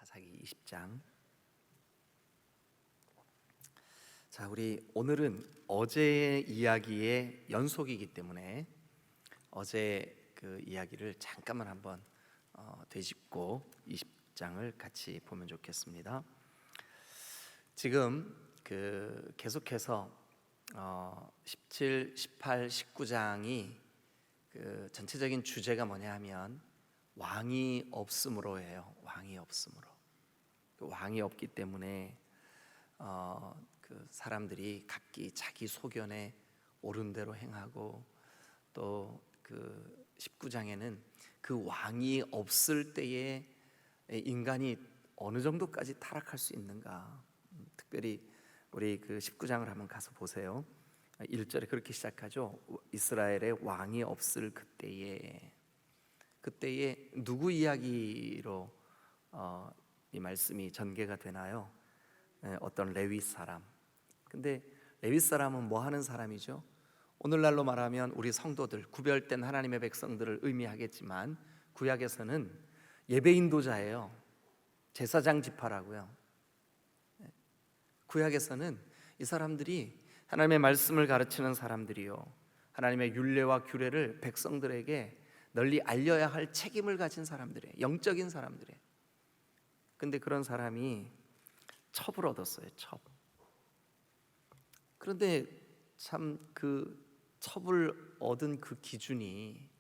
사사기 20장. 자, 우리 오늘은 어제의 이야기의 연속이기 때문에 어제 그 이야기를 잠깐만 한번 되짚고 20장을 같이 보면 좋겠습니다. 지금 계속해서 17, 18, 19장이 그 전체적인 주제가 뭐냐 하면 왕이 없음으로예요. 왕이 없음으로. 그 왕이 없기 때문에 그 사람들이 각기 자기 소견에 옳은 대로 행하고, 또 그 19장에는 그 왕이 없을 때에 인간이 어느 정도까지 타락할 수 있는가. 특별히 우리 그 19장을 한번 가서 보세요. 1절에 그렇게 시작하죠. 이스라엘의 왕이 없을 그때에 누구 이야기로 이 말씀이 전개가 되나요? 어떤 레위 사람. 근데 레위 사람은 뭐 하는 사람이죠? 오늘날로 말하면 우리 성도들, 구별된 하나님의 백성들을 의미하겠지만 구약에서는 예배 인도자예요. 제사장 지파라고요. 구약에서는 이 사람들이 하나님의 말씀을 가르치는 사람들이요, 하나님의 율례와 규례를 백성들에게 널리 알려야 할 책임을 가진 사람들이에요. 영적인 사람들이에요. 근데 그런 사람이 첩을 얻었어요. 첩. 그런데 참 그 첩을 얻은 그 기준이,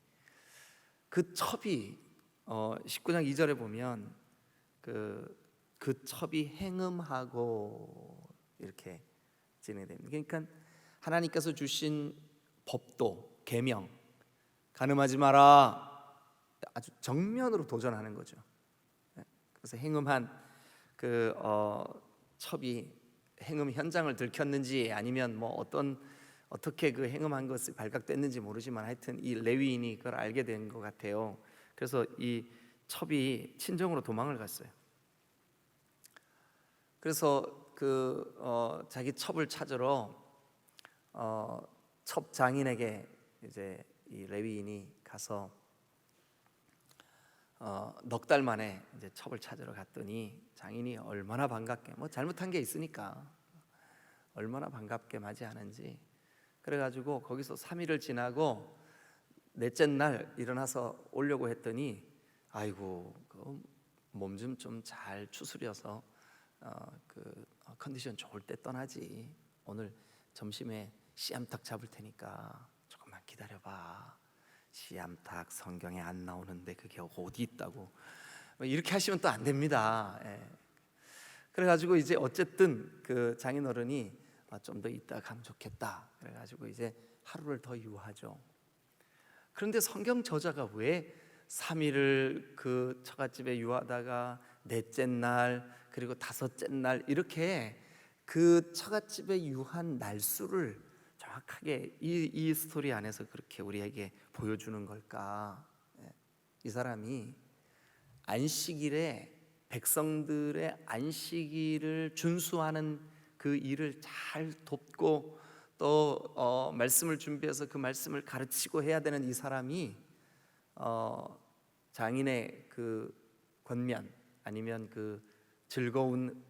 그 첩이 19장 2절에 보면 그 첩이 행음하고 이렇게 진행됩니다. 그러니까 하나님께서 주신 법도, 계명, 간음하지 마라, 아주 정면으로 도전하는 거죠. 그래서 행음한 그 첩이 행음 현장을 들켰는지 아니면 뭐 어떻게 그 행음한 것이 발각됐는지 모르지만 하여튼 이 레위인이 그걸 알게 된 것 같아요. 그래서 이 첩이 친정으로 도망을 갔어요. 그래서 자기 첩을 찾으러 첩 장인에게 이제 이 레위인이 가서 넉 달 만에 이제 첩을 찾으러 갔더니 장인이 얼마나 반갑게, 뭐 잘못한 게 있으니까 얼마나 반갑게 맞이하는지. 그래가지고 거기서 3일을 지나고 넷째 날 일어나서 오려고 했더니, 아이고 그 몸 좀 잘 추스려서 컨디션 좋을 때 떠나지. 오늘 점심에 씨암탉 잡을 테니까 조금만 기다려봐. 씨암탉 성경에 안 나오는데 그게 어디 있다고 이렇게 하시면 또 안 됩니다. 그래가지고 이제 어쨌든 그 장인어른이 좀 더 있다 가면 좋겠다. 그래가지고 이제 하루를 더 유하죠. 그런데 성경 저자가 왜 3일을 그 처갓집에 유하다가 넷째 날 그리고 다섯째 날 이렇게 그 처갓집에 유한 날수를 정확하게 이 스토리 안에서 그렇게 우리에게 보여주는 걸까? 이 사람이 안식일에 백성들의 안식일을 준수하는 그 일을 잘 돕고 또 말씀을 준비해서 그 말씀을 가르치고 해야 되는 이 사람이 장인의 그 권면 아니면 그 즐거운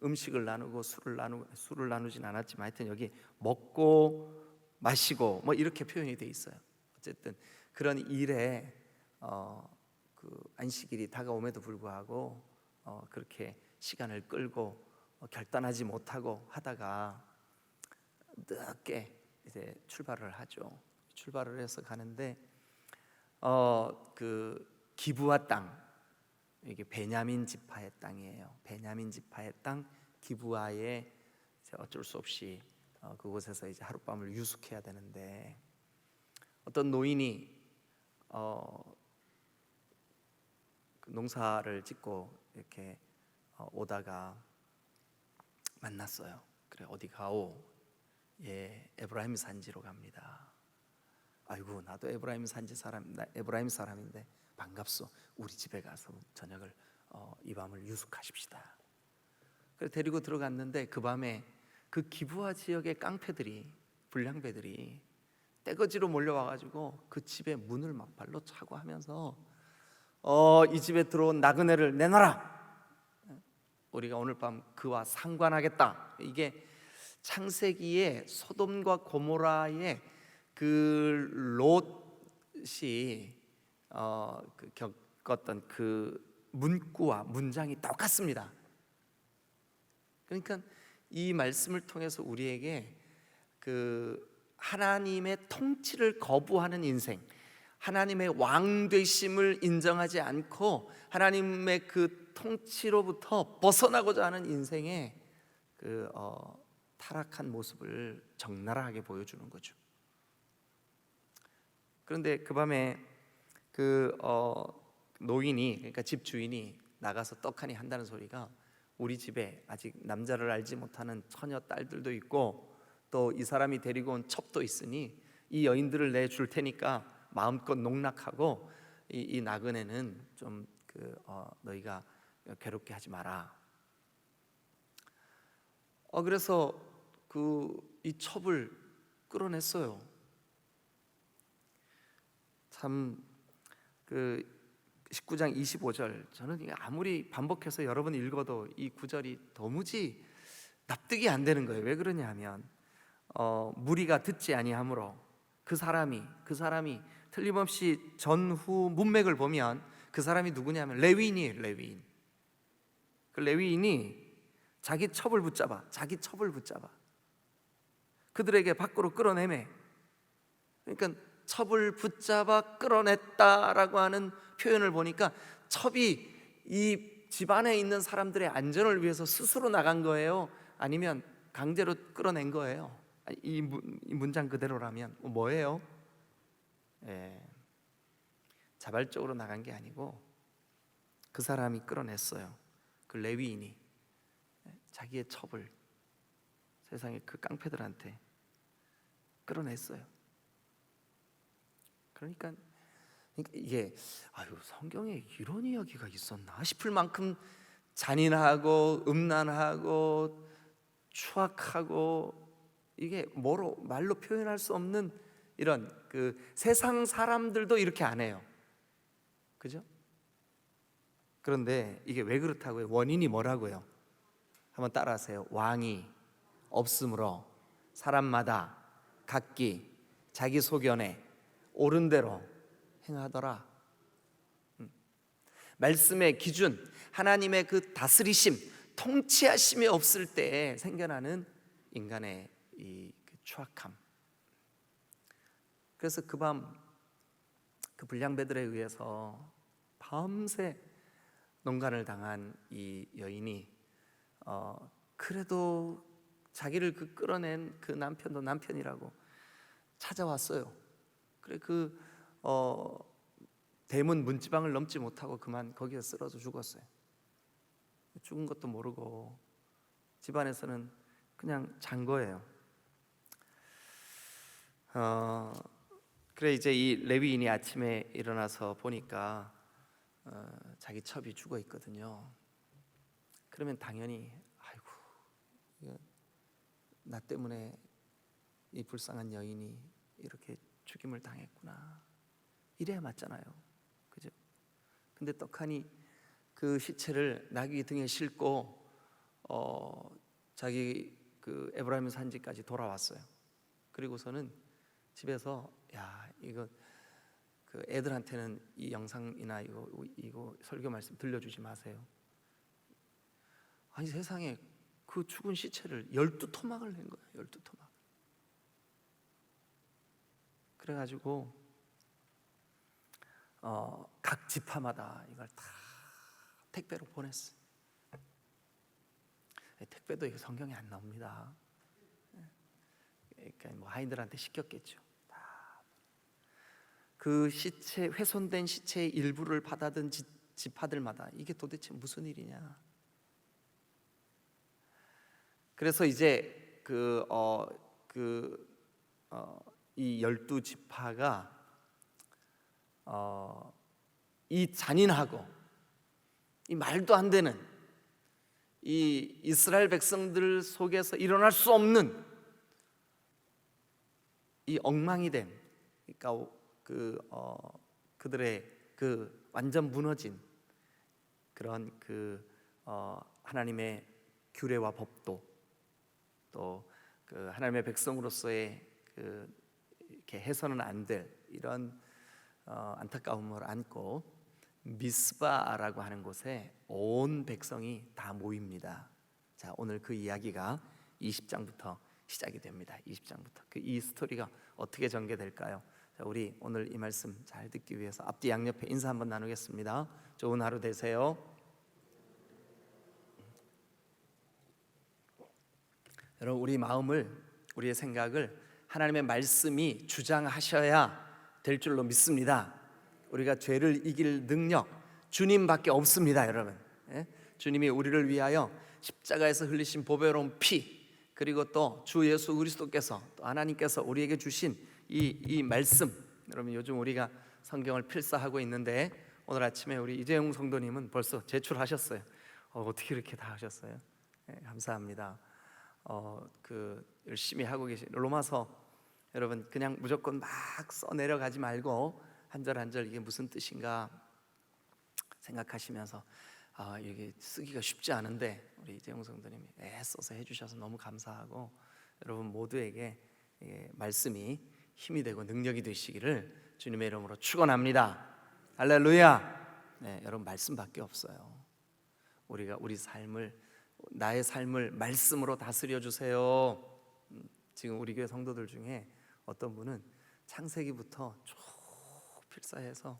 음식을 나누고 술을 나누진 않았지만 하여튼 여기 먹고 마시고 뭐 이렇게 표현이 돼 있어요. 어쨌든 그런 일에 그 안식일이 다가옴에도 불구하고 그렇게 시간을 끌고 결단하지 못하고 하다가 늦게 이제 출발을 하죠. 출발을 해서 가는데 그 기브아 땅, 이게 베냐민 지파의 땅이에요. 베냐민 지파의 땅 기브아에 이제 어쩔 수 없이 그곳에서 이제 하룻밤을 유숙해야 되는데, 어떤 노인이 그 농사를 짓고 이렇게 오다가 만났어요. 그래, 어디 가오? 예, 에브라임 산지로 갑니다. 아이고, 나도 에브라임 산지 사람, 나 에브라임 사람인데 반갑소. 우리 집에 가서 저녁을 이 밤을 유숙하십시다. 그래 데리고 들어갔는데 그 밤에 그 기브아 지역의 깡패들이, 불량배들이 떼거지로 몰려와가지고 그 집에 문을 막 발로 차고 하면서 이 집에 들어온 나그네를 내놔라. 우리가 오늘 밤 그와 상관하겠다. 이게 창세기에 소돔과 고모라의 그 롯이 겪었던 그 문구와 문장이 똑같습니다. 그러니까 이 말씀을 통해서 우리에게 그 하나님의 통치를 거부하는 인생, 하나님의 왕 되심을 인정하지 않고 하나님의 그 통치로부터 벗어나고자 하는 인생의 그 타락한 모습을 적나라하게 보여주는 거죠. 그런데 그 밤에 그 노인이, 그러니까 집 주인이 나가서 떡하니 한다는 소리가 우리 집에 아직 남자를 알지 못하는 처녀 딸들도 있고 또 이 사람이 데리고 온 첩도 있으니 이 여인들을 내줄 테니까 마음껏 농락하고 이 나그네는 좀 너희가 괴롭게 하지 마라. 그래서 이 첩을 끌어냈어요. 참 19장 25절, 저는 아무리 반복해서 여러 번 읽어도 이 구절이 도무지 납득이 안 되는 거예요. 왜 그러냐 하면 무리가 듣지 아니하므로 그 사람이 틀림없이 전후 문맥을 보면 그 사람이 누구냐면 레위인이에요. 레위인. 그 레위인이 자기 첩을 붙잡아 그들에게 밖으로 끌어내매. 그러니까 첩을 붙잡아 끌어냈다라고 하는 표현을 보니까 첩이 이 집안에 있는 사람들의 안전을 위해서 스스로 나간 거예요? 아니면 강제로 끌어낸 거예요? 이 문장 그대로라면 뭐예요? 자발적으로 나간 게 아니고 그 사람이 끌어냈어요. 그 레위인이 자기의 첩을 세상의 그 깡패들한테 끌어냈어요. 그러니까 이게 성경에 이런 이야기가 있었나 싶을 만큼 잔인하고 음란하고 추악하고 이게 말로 표현할 수 없는 이런 그 세상 사람들도 이렇게 안 해요. 그죠? 그런데 이게 왜 그렇다고요? 원인이 뭐라고요? 한번 따라하세요. 왕이 없으므로 사람마다 각기 자기 소견에 옳은 대로 행하더라. 말씀의 기준, 하나님의 그 다스리심, 통치하심이 없을 때 생겨나는 인간의 이 추악함. 그래서 그 밤 그 불량배들에 의해서 밤새 농간을 당한 이 여인이 그래도 자기를 끌어낸 그 남편도 남편이라고 찾아왔어요. 그래 대문 문지방을 넘지 못하고 그만 거기에 쓰러져 죽었어요. 죽은 것도 모르고 집안에서는 그냥 잔 거예요. 그래 이제 이 레위인이 아침에 일어나서 보니까 자기 첩이 죽어 있거든요. 그러면 당연히 아이고 나 때문에 이 불쌍한 여인이 이렇게 죽임을 당했구나 이래야 맞잖아요. 그죠? 근데 떡하니 그 시체를 나귀 등에 싣고 자기 그 에브라임 산지까지 돌아왔어요. 그리고서는 집에서 이거 그 애들한테는 이 영상이나 이거 설교 말씀 들려주지 마세요. 아니 세상에 그 죽은 시체를 12토막을 낸 거예요. 12토막. 그래가지고 각 지파마다 이걸 다 택배로 보냈어요. 택배도 이거 성경에 안 나옵니다. 그러니까 뭐 하인들한테 시켰겠죠. 그 시체, 훼손된 시체의 일부를 받아든 지파들마다 이게 도대체 무슨 일이냐. 그래서 이제 이 12지파가 이 잔인하고 이 말도 안 되는 이 이스라엘 백성들 속에서 일어날 수 없는 이 엉망이 된, 그러니까 그들의 그 완전 무너진 그런 하나님의 규례와 법도 또 그 하나님의 백성으로서의 이렇게 해서는 안 될 이런 안타까움을 안고 미스바라고 하는 곳에 온 백성이 다 모입니다. 자, 오늘 그 이야기가 20장부터 시작이 됩니다. 20장부터 이 스토리가 어떻게 전개될까요? 자, 우리 오늘 이 말씀 잘 듣기 위해서 앞뒤 양옆에 인사 한번 나누겠습니다. 좋은 하루 되세요. 여러분, 우리 마음을, 우리의 생각을 하나님의 말씀이 주장하셔야 될 줄로 믿습니다. 우리가 죄를 이길 능력 주님밖에 없습니다, 여러분. 주님이 우리를 위하여 십자가에서 흘리신 보배로운 피, 그리고 또 주 예수 그리스도께서, 또 하나님께서 우리에게 주신 이 말씀. 여러분, 요즘 우리가 성경을 필사하고 있는데 오늘 아침에 우리 이재용 성도님은 벌써 제출하셨어요. 어떻게 이렇게 다 하셨어요? 감사합니다. 열심히 하고 계신 로마서, 여러분 그냥 무조건 막 써 내려가지 말고 한 절 한 절 이게 무슨 뜻인가 생각하시면서 이게 쓰기가 쉽지 않은데 우리 이재용 성도님이 애써서 해주셔서 너무 감사하고, 여러분 모두에게 말씀이 힘이 되고 능력이 되시기를 주님의 이름으로 축원합니다. 할렐루야. 네, 여러분 말씀밖에 없어요. 우리가 우리 삶을, 나의 삶을 말씀으로 다스려 주세요. 지금 우리 교회 성도들 중에 어떤 분은 창세기부터 쭉 필사해서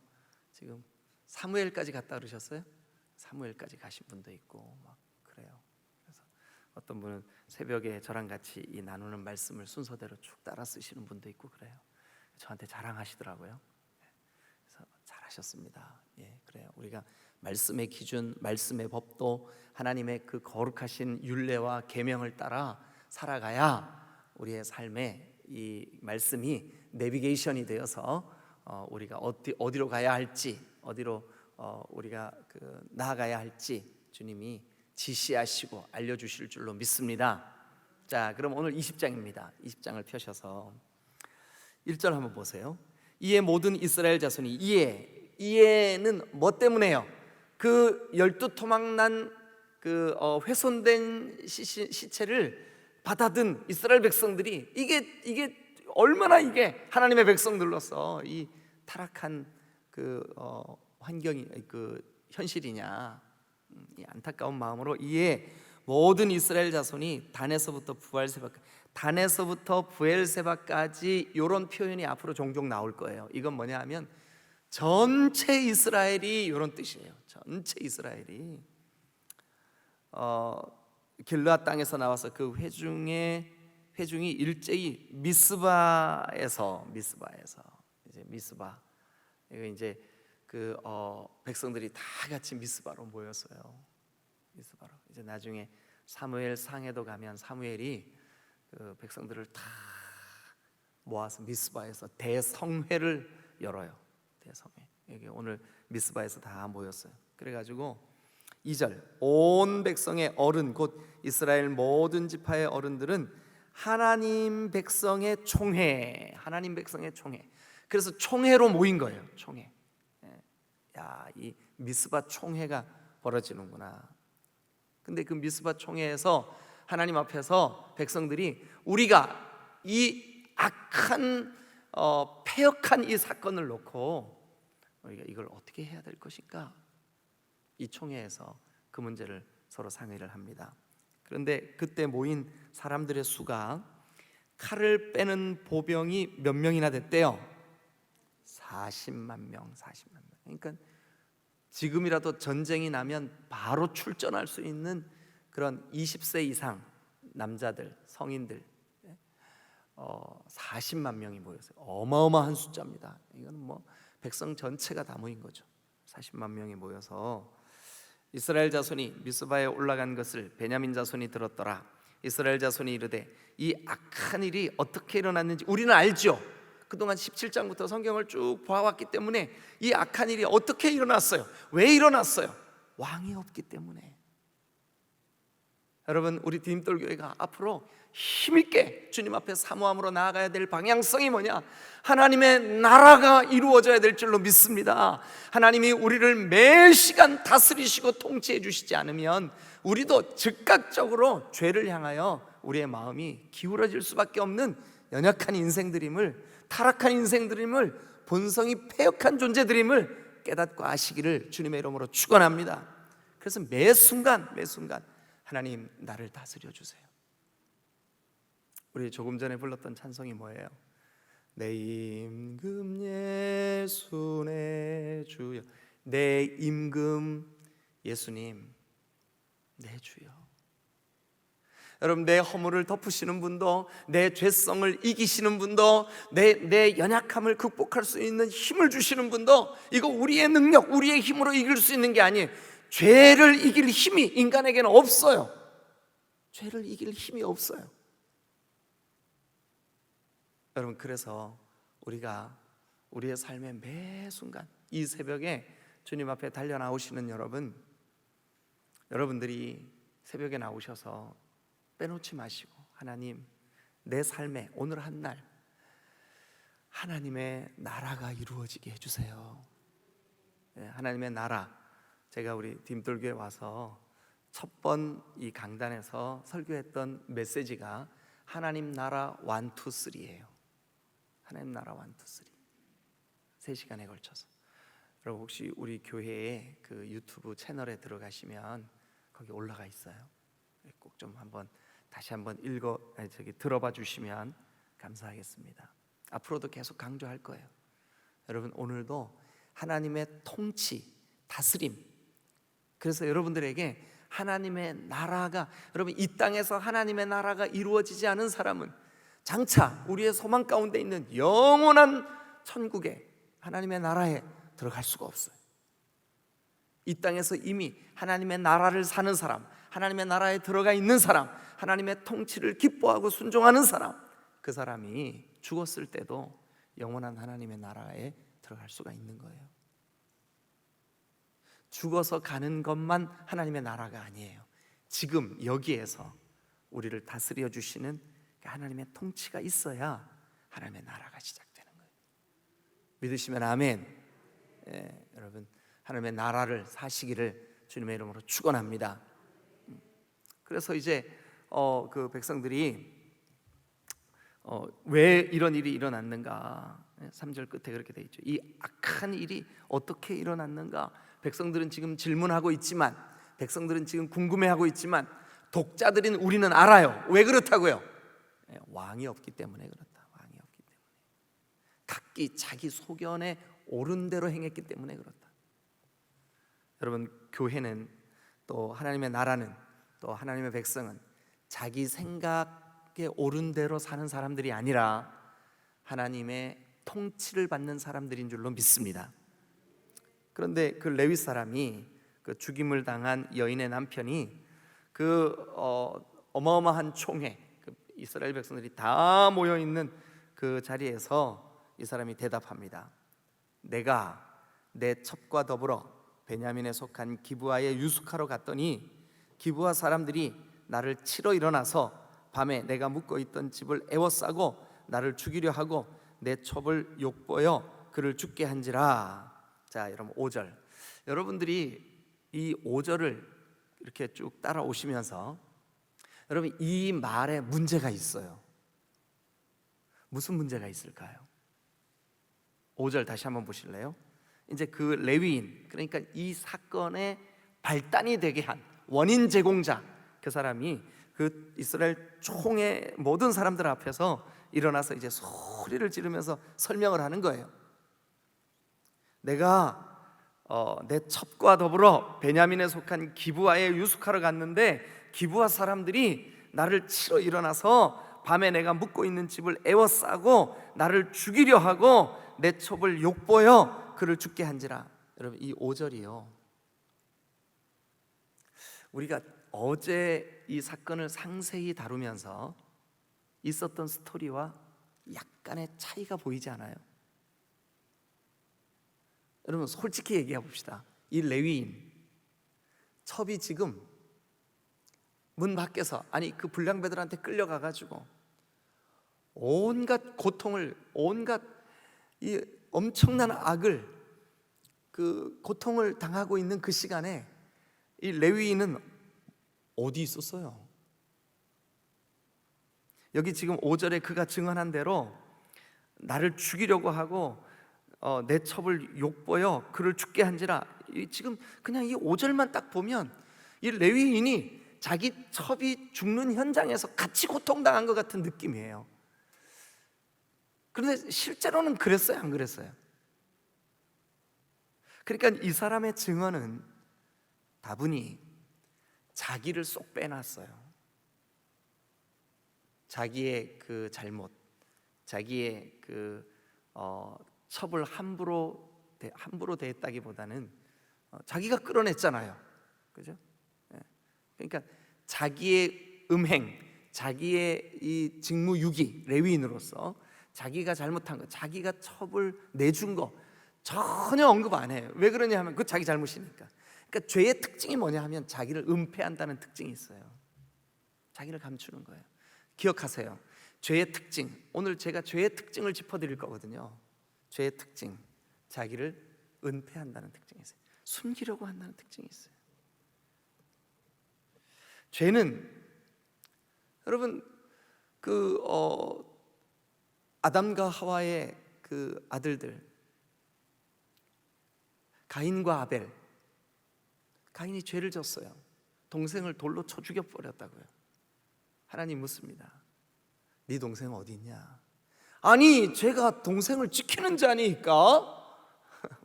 지금 사무엘까지 갔다 그러셨어요. 사무엘까지 가신 분도 있고 막 그래요. 그래서 어떤 분은 새벽에 저랑 같이 이 나누는 말씀을 순서대로 쭉 따라 쓰시는 분도 있고 그래요. 저한테 자랑하시더라고요. 그래서 잘하셨습니다. 그래요. 우리가 말씀의 기준, 말씀의 법도, 하나님의 그 거룩하신 율례와 계명을 따라 살아가야 우리의 삶에 이 말씀이 내비게이션이 되어서 우리가 어디로 가야 할지, 어디로 우리가 나아가야 할지 주님이 지시하시고 알려주실 줄로 믿습니다. 자, 그럼 오늘 20장입니다. 20장을 펴셔서 1절 한번 보세요. 이에 모든 이스라엘 자손이, 이에는 뭐 때문에요? 그 12토막 난 훼손된 시체를 받아든 이스라엘 백성들이 이게 얼마나 이게 하나님의 백성들로서 이 타락한 환경이 현실이냐, 이 안타까운 마음으로 이에 모든 이스라엘 자손이 단에서부터 부엘세바까지 이런 표현이 앞으로 종종 나올 거예요. 이건 뭐냐 하면 전체 이스라엘이 이런 뜻이에요. 전체 이스라엘이 길르앗 땅에서 나와서 그 회중이 일제히 미스바에서 이제 미스바, 이거 이제 백성들이 다 같이 미스바로 모였어요. 미스바로. 이제 나중에 사무엘 상에도 가면 사무엘이 백성들을 다 모아서 미스바에서 대성회를 열어요. 대성회. 여기 오늘 미스바에서 다 모였어요. 그래가지고 2절, 온 백성의 어른 곧 이스라엘 모든 지파의 어른들은 하나님 백성의 총회, 하나님 백성의 총회. 그래서 총회로 모인 거예요. 총회. 야, 이 미스바 총회가 벌어지는구나. 근데 그 미스바 총회에서 하나님 앞에서 백성들이 우리가 이 악한 패역한 이 사건을 놓고 우리가 이걸 어떻게 해야 될 것인가, 이 총회에서 그 문제를 서로 상의를 합니다. 그런데 그때 모인 사람들의 수가 칼을 빼는 보병이 몇 명이나 됐대요? 40만 명. 그러니까 지금이라도 전쟁이 나면 바로 출전할 수 있는 그런 20세 이상 남자들, 성인들 40만 명이 모였어요. 어마어마한 숫자입니다. 이건 뭐 백성 전체가 다 모인 거죠. 40만 명이 모여서 이스라엘 자손이 미스바에 올라간 것을 베냐민 자손이 들었더라. 이스라엘 자손이 이르되 이 악한 일이 어떻게 일어났는지 우리는 알죠. 그동안 17장부터 성경을 쭉 보아왔기 때문에 이 악한 일이 어떻게 일어났어요? 왜 일어났어요? 왕이 없기 때문에. 여러분, 우리 디딤돌교회가 앞으로 힘있게 주님 앞에 사모함으로 나아가야 될 방향성이 뭐냐? 하나님의 나라가 이루어져야 될 줄로 믿습니다. 하나님이 우리를 매 시간 다스리시고 통치해 주시지 않으면 우리도 즉각적으로 죄를 향하여 우리의 마음이 기울어질 수밖에 없는 연약한 인생들임을, 타락한 인생들임을, 본성이 패역한 존재들임을 깨닫고 아시기를 주님의 이름으로 축원합니다. 그래서 매 순간 하나님, 나를 다스려 주세요. 우리 조금 전에 불렀던 찬송이 뭐예요? 내 임금 예수 내 주여. 내 임금 예수님, 내 주여. 여러분, 내 허물을 덮으시는 분도, 내 죄성을 이기시는 분도, 내 연약함을 극복할 수 있는 힘을 주시는 분도, 이거 우리의 능력, 우리의 힘으로 이길 수 있는 게 아니에요. 죄를 이길 힘이 인간에게는 없어요. 죄를 이길 힘이 없어요. 여러분, 그래서 우리가 우리의 삶의 매 순간, 이 새벽에 주님 앞에 달려 나오시는 여러분들이 새벽에 나오셔서 빼놓지 마시고, 하나님, 내 삶에 오늘 한 날 하나님의 나라가 이루어지게 해주세요. 하나님의 나라, 제가 우리 디딤돌교회 와서 첫 번 이 강단에서 설교했던 메시지가 하나님 나라 1, 2, 3예요. 하나님 나라 1, 2, 3, 3시간에 걸쳐서. 여러분, 혹시 우리 교회의 그 유튜브 채널에 들어가시면 거기 올라가 있어요. 꼭 좀 다시 한번 들어봐 주시면 감사하겠습니다. 앞으로도 계속 강조할 거예요. 여러분, 오늘도 하나님의 통치, 다스림, 그래서 여러분들에게 하나님의 나라가, 여러분, 이 땅에서 하나님의 나라가 이루어지지 않은 사람은 장차 우리의 소망 가운데 있는 영원한 천국에, 하나님의 나라에 들어갈 수가 없어요. 이 땅에서 이미 하나님의 나라를 사는 사람, 하나님의 나라에 들어가 있는 사람, 하나님의 통치를 기뻐하고 순종하는 사람, 그 사람이 죽었을 때도 영원한 하나님의 나라에 들어갈 수가 있는 거예요. 죽어서 가는 것만 하나님의 나라가 아니에요. 지금 여기에서 우리를 다스려 주시는 하나님의 통치가 있어야 하나님의 나라가 시작되는 거예요. 믿으시면 아멘. 여러분, 하나님의 나라를 사시기를 주님의 이름으로 축원합니다. 그래서 이제 그 백성들이 왜 이런 일이 일어났는가, 3절 끝에 그렇게 돼 있죠. 이 악한 일이 어떻게 일어났는가, 백성들은 지금 질문하고 있지만, 백성들은 지금 궁금해하고 있지만, 독자들인 우리는 알아요. 왜 그렇다고요? 왕이 없기 때문에 그렇다. 왕이 없기 때문에, 각기 자기 소견에 옳은 대로 행했기 때문에 그렇다. 여러분, 교회는, 또 하나님의 나라는, 또 하나님의 백성은 자기 생각에 옳은 대로 사는 사람들이 아니라 하나님의 통치를 받는 사람들인 줄로 믿습니다. 그런데 그 레위 사람이, 그 죽임을 당한 여인의 남편이 그 어마어마한 총회, 그 이스라엘 백성들이 다 모여 있는 그 자리에서 이 사람이 대답합니다. 내가 내 첩과 더불어 베냐민에 속한 기브아에 유숙하러 갔더니 기브아 사람들이 나를 치러 일어나서 밤에 내가 묵고 있던 집을 에워싸고 나를 죽이려 하고 내 첩을 욕보여 그를 죽게 한지라. 자, 여러분, 5절. 여러분들이 이 5절을 이렇게 쭉 따라오시면서 여러분, 이 말에 문제가 있어요. 무슨 문제가 있을까요? 5절 다시 한번 보실래요? 이제 그 레위인, 그러니까 이 사건의 발단이 되게 한 원인 제공자, 그 사람이 그 이스라엘 총의 모든 사람들 앞에서 일어나서 이제 소리를 지르면서 설명을 하는 거예요. 내가 내 첩과 더불어 베냐민에 속한 기브아에 유숙하러 갔는데 기브아 사람들이 나를 치러 일어나서 밤에 내가 묵고 있는 집을 에워싸고 나를 죽이려 하고 내 첩을 욕보여 그를 죽게 한지라. 여러분, 이 5절이요, 우리가 어제 이 사건을 상세히 다루면서 있었던 스토리와 약간의 차이가 보이지 않아요? 여러분, 솔직히 얘기해 봅시다. 이 레위인 첩이 지금 문 밖에서, 아니 그 불량배들한테 끌려가 가지고 온갖 고통을, 온갖 이 엄청난 악을, 그 고통을 당하고 있는 그 시간에 이 레위인은 어디 있었어요? 여기 지금 5절에 그가 증언한 대로 나를 죽이려고 하고 내 첩을 욕보여 그를 죽게 한지라. 지금 그냥 이 5절만 딱 보면 이 레위인이 자기 첩이 죽는 현장에서 같이 고통당한 것 같은 느낌이에요. 그런데 실제로는 그랬어요, 안 그랬어요? 그러니까 이 사람의 증언은 다분히 자기를 쏙 빼놨어요. 자기의 그 잘못, 자기의 그 첩을 함부로 대했다기보다는 자기가 끌어냈잖아요, 그죠? 그러니까 자기의 음행, 자기의 이 직무유기, 레위인으로서 자기가 잘못한 거, 자기가 첩을 내준 거 전혀 언급 안 해요. 왜 그러냐 하면 그 자기 잘못이니까. 그러니까 죄의 특징이 뭐냐 하면 자기를 은폐한다는 특징이 있어요. 자기를 감추는 거예요. 기억하세요. 죄의 특징, 오늘 제가 죄의 특징을 짚어드릴 거거든요. 죄의 특징, 자기를 은폐한다는 특징이 있어요. 숨기려고 한다는 특징이 있어요. 죄는 여러분 그 아담과 하와의 그 아들들, 가인과 아벨, 가인이 죄를 졌어요. 동생을 돌로 쳐 죽여버렸다고요. 하나님 묻습니다. 네 동생 어디 있냐? 아니 제가 동생을 지키는 자니까.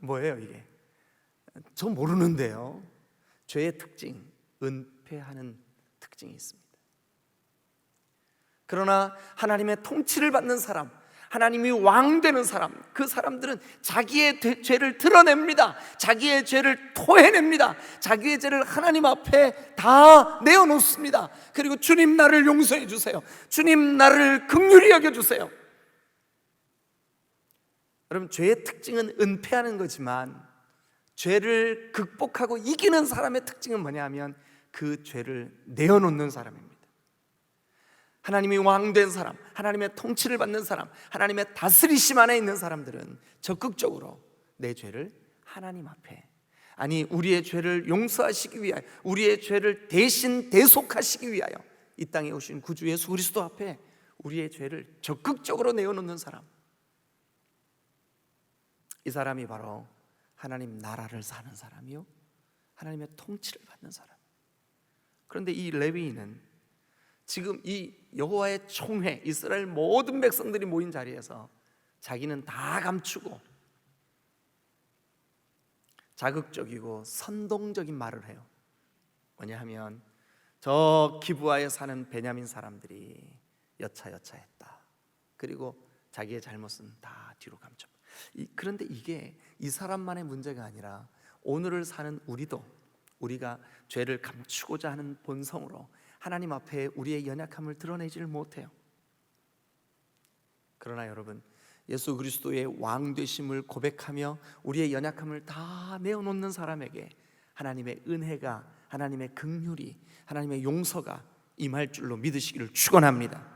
뭐예요 이게? 저 모르는데요. 죄의 특징, 은폐하는 특징이 있습니다. 그러나 하나님의 통치를 받는 사람, 하나님이 왕 되는 사람, 그 사람들은 자기의 죄를 드러냅니다. 자기의 죄를 토해냅니다. 자기의 죄를 하나님 앞에 다 내어놓습니다. 그리고 주님 나를 용서해 주세요. 주님 나를 긍휼히 여겨주세요. 여러분 죄의 특징은 은폐하는 거지만 죄를 극복하고 이기는 사람의 특징은 뭐냐 하면 그 죄를 내어놓는 사람입니다. 하나님이 왕된 사람, 하나님의 통치를 받는 사람, 하나님의 다스리심 안에 있는 사람들은 적극적으로 내 죄를 하나님 앞에, 아니 우리의 죄를 용서하시기 위하여, 우리의 죄를 대신 대속하시기 위하여 이 땅에 오신 구주 예수 그리스도 앞에 우리의 죄를 적극적으로 내어놓는 사람, 이 사람이 바로 하나님 나라를 사는 사람이요, 하나님의 통치를 받는 사람. 그런데 이 레위인은 지금 이 여호와의 총회, 이스라엘 모든 백성들이 모인 자리에서 자기는 다 감추고 자극적이고 선동적인 말을 해요. 뭐냐 하면 저 기브아에 사는 베냐민 사람들이 여차여차했다. 그리고 자기의 잘못은 다 뒤로 감춰. 그런데 이게 이 사람만의 문제가 아니라 오늘을 사는 우리도, 우리가 죄를 감추고자 하는 본성으로 하나님 앞에 우리의 연약함을 드러내지를 못해요. 그러나 여러분, 예수 그리스도의 왕 되심을 고백하며 우리의 연약함을 다 내어놓는 사람에게 하나님의 은혜가, 하나님의 긍휼이, 하나님의 용서가 임할 줄로 믿으시기를 축원합니다.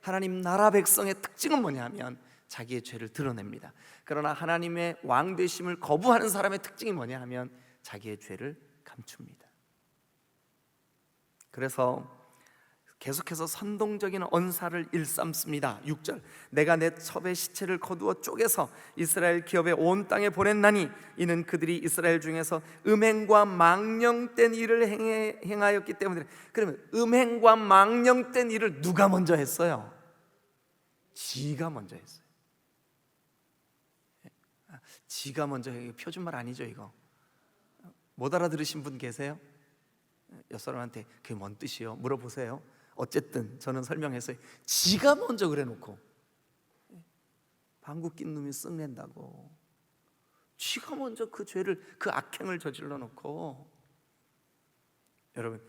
하나님 나라 백성의 특징은 뭐냐 하면 자기의 죄를 드러냅니다. 그러나 하나님의 왕 되심을 거부하는 사람의 특징이 뭐냐 하면 자기의 죄를 감춥니다. 그래서 계속해서 선동적인 언사를 일삼습니다. 6절, 내가 내 첩의 시체를 거두어 쪼개서 이스라엘 기업의 온 땅에 보냈나니 이는 그들이 이스라엘 중에서 음행과 망령된 일을 행하였기 때문에. 그러면 음행과 망령된 일을 누가 먼저 했어요? 지가 먼저 했어요. 지가 먼저 해요. 표준말 아니죠 이거? 못 알아들으신 분 계세요? 옆사람한테 그게 뭔 뜻이요? 물어보세요. 어쨌든 저는 설명했어요. 지가 먼저 그래놓고 방구 낀 놈이 쓱낸다고 지가 먼저 그 죄를, 그 악행을 저질러 놓고, 여러분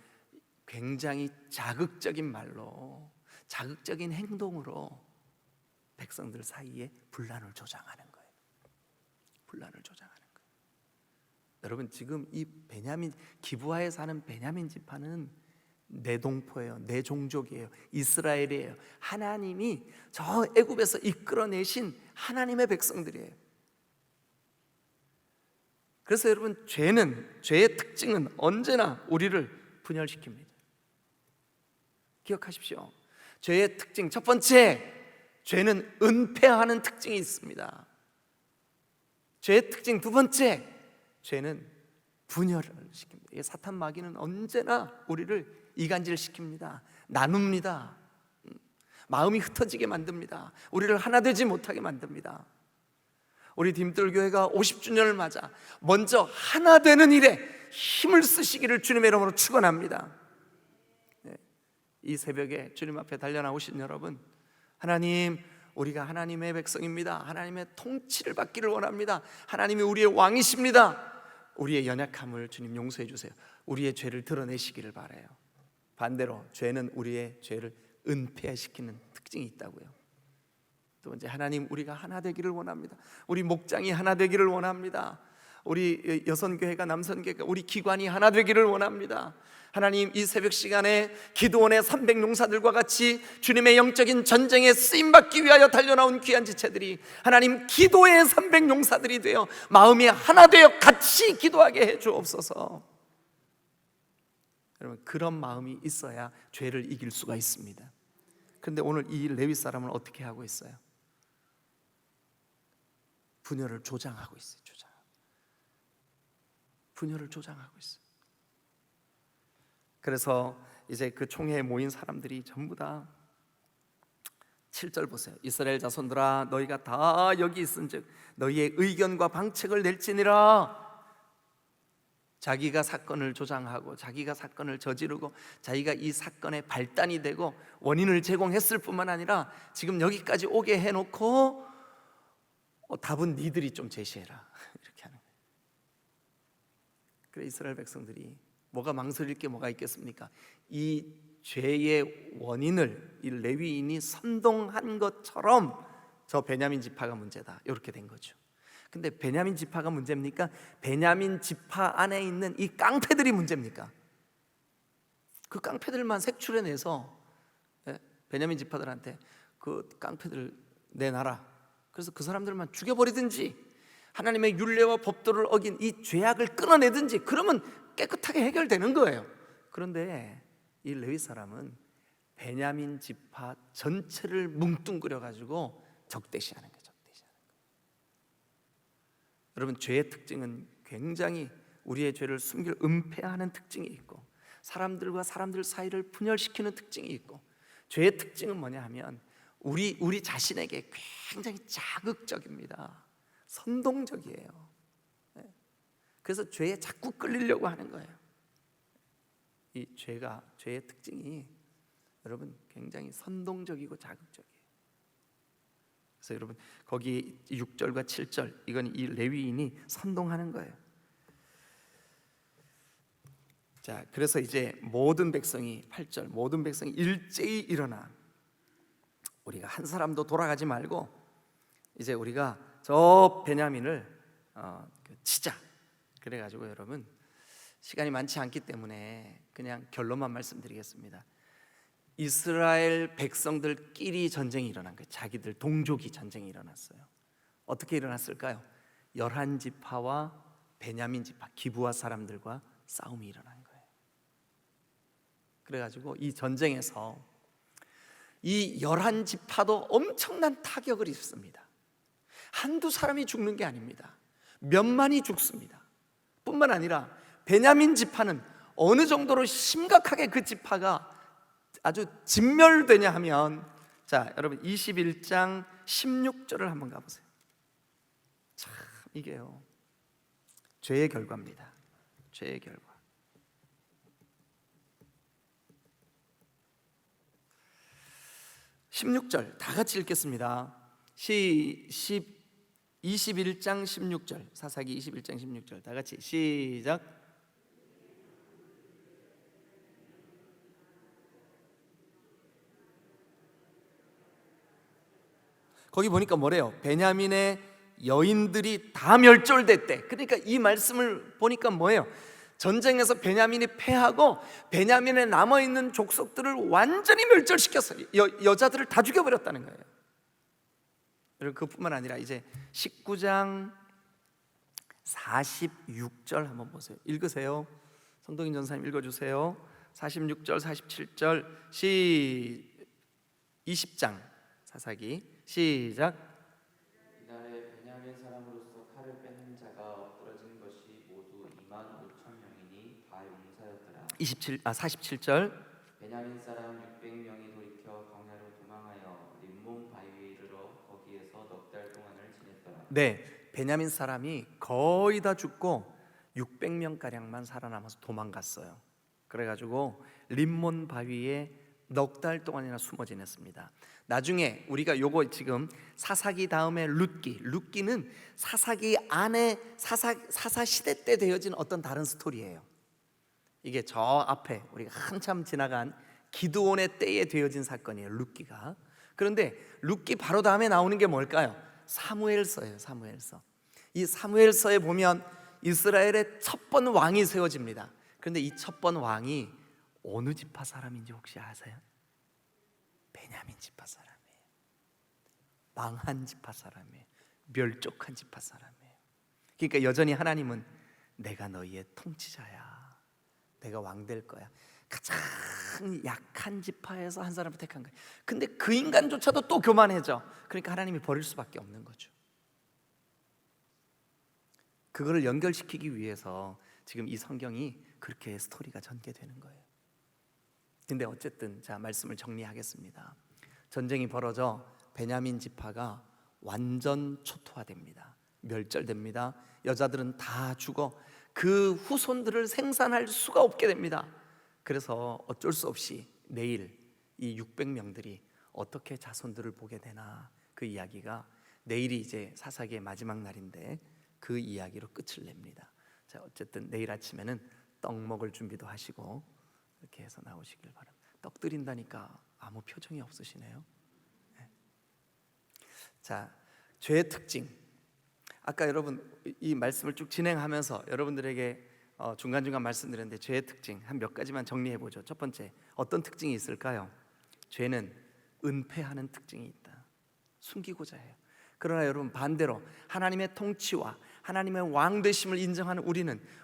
굉장히 자극적인 말로, 자극적인 행동으로 백성들 사이에 분란을 조장하는 거예요. 분란을 조장하는 거예요. 여러분 지금 이 베냐민, 기브아에 사는 베냐민 지파는 내 동포예요. 내 종족이에요. 이스라엘이에요. 하나님이 저 애굽에서 이끌어내신 하나님의 백성들이에요. 그래서 여러분, 죄의 특징은 언제나 우리를 분열시킵니다. 기억하십시오. 죄의 특징 첫 번째, 죄는 은폐하는 특징이 있습니다. 죄의 특징 두 번째, 죄는 분열을 시킵니다. 사탄 마귀는 언제나 우리를 이간질시킵니다. 나눕니다. 마음이 흩어지게 만듭니다. 우리를 하나 되지 못하게 만듭니다. 우리 디딤돌교회가 50주년을 맞아 먼저 하나 되는 일에 힘을 쓰시기를 주님의 이름으로 축원합니다. 이 새벽에 주님 앞에 달려나오신 여러분, 하나님, 우리가 하나님의 백성입니다. 하나님의 통치를 받기를 원합니다. 하나님이 우리의 왕이십니다. 우리의 연약함을 주님 용서해 주세요. 우리의 죄를 드러내시기를 바라요. 반대로 죄는 우리의 죄를 은폐시키는 특징이 있다고요. 두 번째, 하나님, 우리가 하나 되기를 원합니다. 우리 목장이 하나 되기를 원합니다. 우리 여선교회가 남선교회가 우리 기관이 하나 되기를 원합니다. 하나님, 이 새벽 시간에 기드온의 300용사들과 같이 주님의 영적인 전쟁에 쓰임받기 위하여 달려나온 귀한 지체들이 하나님, 기도의 300용사들이 되어 마음이 하나 되어 같이 기도하게 해 주옵소서. 여러분, 그런 마음이 있어야 죄를 이길 수가 있습니다. 그런데 오늘 이 레위 사람은 어떻게 하고 있어요? 분열을 조장하고 있어요. 분열을 조장하고 있어요. 그래서 이제 그 총회에 모인 사람들이 전부 다 7절 보세요. 이스라엘 자손들아, 너희가 다 여기 있은즉 너희의 의견과 방책을 낼지니라. 자기가 사건을 조장하고 자기가 사건을 저지르고 자기가 이 사건의 발단이 되고 원인을 제공했을 뿐만 아니라 지금 여기까지 오게 해놓고 답은 니들이 좀 제시해라, 이렇게 하는 거예요. 그래, 이스라엘 백성들이 뭐가 망설일 게 뭐가 있겠습니까? 이 죄의 원인을 이 레위인이 선동한 것처럼 저 베냐민 지파가 문제다, 이렇게 된 거죠. 근데 베냐민 지파가 문제입니까? 베냐민 지파 안에 있는 이 깡패들이 문제입니까? 그 깡패들만 색출해내서 베냐민 지파들한테 그 깡패들 내놔라, 그래서 그 사람들만 죽여버리든지 하나님의 율례와 법도를 어긴 이 죄악을 끊어내든지, 그러면 깨끗하게 해결되는 거예요. 그런데 이 레위 사람은 베냐민 지파 전체를 뭉뚱그려 가지고 적대시하는 거예요. 여러분, 죄의 특징은 굉장히 우리의 죄를 숨길 은폐하는 특징이 있고 사람들과 사람들 사이를 분열시키는 특징이 있고, 죄의 특징은 뭐냐 하면 우리 자신에게 굉장히 자극적입니다. 선동적이에요. 그래서 죄에 자꾸 끌리려고 하는 거예요. 이 죄의 특징이 여러분 굉장히 선동적이고 자극적이에요. 그래서 여러분, 거기 6절과 7절, 이건 이 레위인이 선동하는 거예요. 자, 그래서 이제 모든 백성이 8절, 모든 백성이 일제히 일어나, 우리가 한 사람도 돌아가지 말고 이제 우리가 저 베냐민을 치자. 그래가지고 여러분, 시간이 많지 않기 때문에 그냥 결론만 말씀드리겠습니다. 이스라엘 백성들끼리 전쟁이 일어난 거예요. 자기들 동족이 전쟁이 일어났어요. 어떻게 일어났을까요? 11지파와 베냐민 지파, 기브아 사람들과 싸움이 일어난 거예요. 그래가지고 이 전쟁에서 이 11지파도 엄청난 타격을 입습니다. 한두 사람이 죽는 게 아닙니다. 몇만이 죽습니다. 뿐만 아니라 베냐민 지파는 어느 정도로 심각하게 그 지파가 아주 진멸되냐 하면, 자, 여러분 21장 16절을 한번 가보세요. 참, 이게요, 죄의 결과입니다. 죄의 결과. 16절 다 같이 읽겠습니다. 21장 16절, 사사기 21장 16절 다 같이 시작. 거기 보니까 뭐래요? 베냐민의 여인들이 다 멸절됐대. 그러니까 이 말씀을 보니까 뭐예요? 전쟁에서 베냐민이 패하고 베냐민에 남아있는 족속들을 완전히 멸절시켰어요. 여자들을 다 죽여버렸다는 거예요. 여러분, 그뿐만 아니라 이제 19장 46절 한번 보세요. 읽으세요. 손동인 전사님 읽어주세요. 46절 47절 20장 사사기 시작. 이날에 베냐민 사람으로서 칼을 뺀 자가 엎드러진 것이 모두 2만 5천 명이니 다 용사였더라. 47절. 베냐민 사람 600명이 돌이켜 광야로 도망하여 림몬 바위에 이르러 거기에서 넉 달 동안을 지냈더라. 네, 베냐민 사람이 거의 다 죽고 600명 가량만 살아남아서 도망갔어요. 그래가지고 림몬 바위에 넉 달 동안이나 숨어 지냈습니다. 나중에 우리가 요거 지금 사사기 다음에 룻기는 사사기 안에 사사 시대 때 되어진 어떤 다른 스토리예요. 이게 저 앞에 우리가 한참 지나간 기드온의 때에 되어진 사건이에요, 룻기가. 그런데 룻기 바로 다음에 나오는 게 뭘까요? 사무엘서예요. 사무엘서. 이 사무엘서에 보면 이스라엘의 첫 번 왕이 세워집니다. 그런데 이 첫 번 왕이 어느 지파 사람인지 혹시 아세요? 베냐민 지파 사람이에요. 망한 지파 사람이에요. 멸족한 지파 사람이에요. 그러니까 여전히 하나님은 내가 너희의 통치자야, 내가 왕 될 거야. 가장 약한 지파에서 한 사람을 택한 거예요. 근데 그 인간조차도 또 교만해져. 그러니까 하나님이 버릴 수밖에 없는 거죠. 그거를 연결시키기 위해서 지금 이 성경이 그렇게 스토리가 전개되는 거예요. 근데 어쨌든 자, 말씀을 정리하겠습니다. 전쟁이 벌어져 베냐민 지파가 완전 초토화됩니다. 멸절됩니다. 여자들은 다 죽어 그 후손들을 생산할 수가 없게 됩니다. 그래서 어쩔 수 없이 내일 이 600명들이 어떻게 자손들을 보게 되나, 그 이야기가 내일이 이제 사사기의 마지막 날인데 그 이야기로 끝을 냅니다. 자, 어쨌든 내일 아침에는 떡 먹을 준비도 하시고 이렇게 해서 나오시길 바랍니다. 떡 드린다니까 아무 표정이 없으시네요. 네. 자, 죄의 특징. 아까 여러분 이 말씀을 쭉 진행하면서 여러분들에게 중간중간 말씀드렸는데 죄의 특징 한 몇 가지만 정리해 보죠. 첫 번째, 어떤 특징이 있을까요? 죄는 은폐하는 특징이 있다. 숨기고자 해요. 그러나 여러분 반대로 하나님의 통치와 하나님의 왕 되심을 인정하는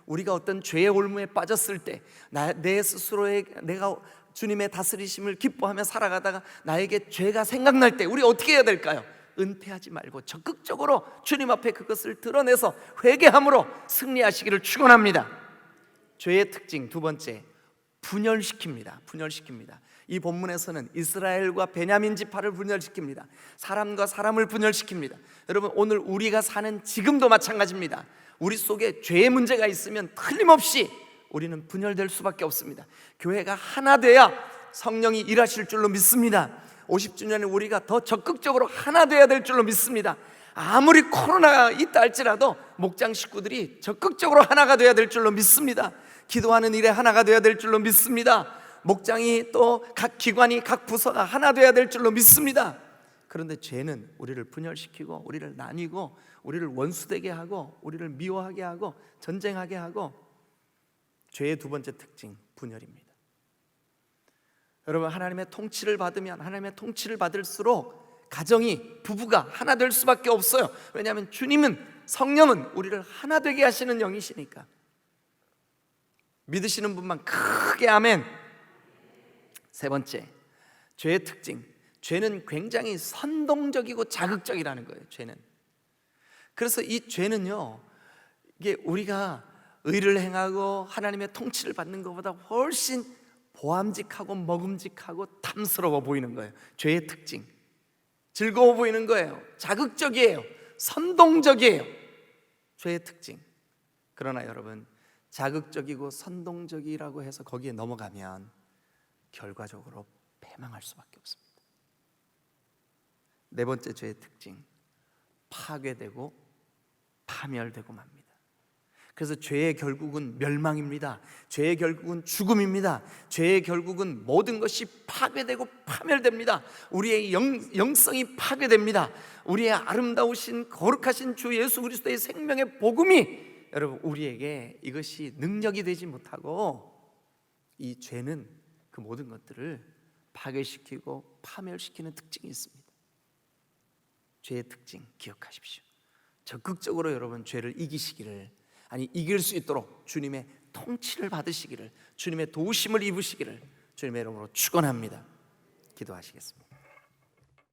우리가 어떤 죄의 올무에 빠졌을 때 내 스스로의 내가 주님의 다스리심을 기뻐하며 살아가다가 나에게 죄가 생각날 때 우리 어떻게 해야 될까요? 은폐하지 말고 적극적으로 주님 앞에 그것을 드러내서 회개함으로 승리하시기를 축원합니다. 죄의 특징 두 번째, 분열시킵니다. 이 본문에서는 이스라엘과 베냐민 지파를 분열시킵니다. 사람과 사람을 분열시킵니다. 여러분, 오늘 우리가 사는 지금도 마찬가지입니다. 우리 속에 죄의 문제가 있으면 틀림없이 우리는 분열될 수밖에 없습니다. 교회가 하나 돼야 성령이 일하실 줄로 믿습니다. 50주년에 우리가 더 적극적으로 하나 돼야 될 줄로 믿습니다. 아무리 코로나가 있다 할지라도 목장 식구들이 적극적으로 하나가 돼야 될 줄로 믿습니다. 기도하는 일에 하나가 돼야 될 줄로 믿습니다. 목장이 또 각 기관이 각 부서가 하나 돼야 될 줄로 믿습니다. 그런데 죄는 우리를 분열시키고 우리를 나뉘고 우리를 원수되게 하고 우리를 미워하게 하고 전쟁하게 하고, 죄의 두 번째 특징 분열입니다. 여러분, 하나님의 통치를 받으면 하나님의 통치를 받을수록 가정이 부부가 하나 될 수밖에 없어요. 왜냐하면 주님은 성령은 우리를 하나 되게 하시는 영이시니까. 믿으시는 분만 크게 아멘. 세 번째, 죄의 특징. 죄는 굉장히 선동적이고 자극적이라는 거예요. 죄는. 그래서 이 죄는요, 이게 우리가 의를 행하고 하나님의 통치를 받는 것보다 훨씬 보암직하고 먹음직하고 탐스러워 보이는 거예요. 죄의 특징. 즐거워 보이는 거예요. 자극적이에요. 선동적이에요. 죄의 특징. 그러나 여러분, 자극적이고 선동적이라고 해서 거기에 넘어가면 결과적으로 패망할 수밖에 없습니다. 네 번째 죄의 특징, 파괴되고 파멸되고 맙니다. 그래서 죄의 결국은 멸망입니다. 죄의 결국은 죽음입니다. 죄의 결국은 모든 것이 파괴되고 파멸됩니다. 우리의 영성이 파괴됩니다. 우리의 아름다우신 거룩하신 주 예수 그리스도의 생명의 복음이 여러분 우리에게 이것이 능력이 되지 못하고 이 죄는 그 모든 것들을 파괴시키고 파멸시키는 특징이 있습니다. 죄의 특징 기억하십시오. 적극적으로 여러분 죄를 이기시기를, 아니 이길 수 있도록 주님의 통치를 받으시기를, 주님의 도우심을 입으시기를 주님의 이름으로 축원합니다. 기도하시겠습니다.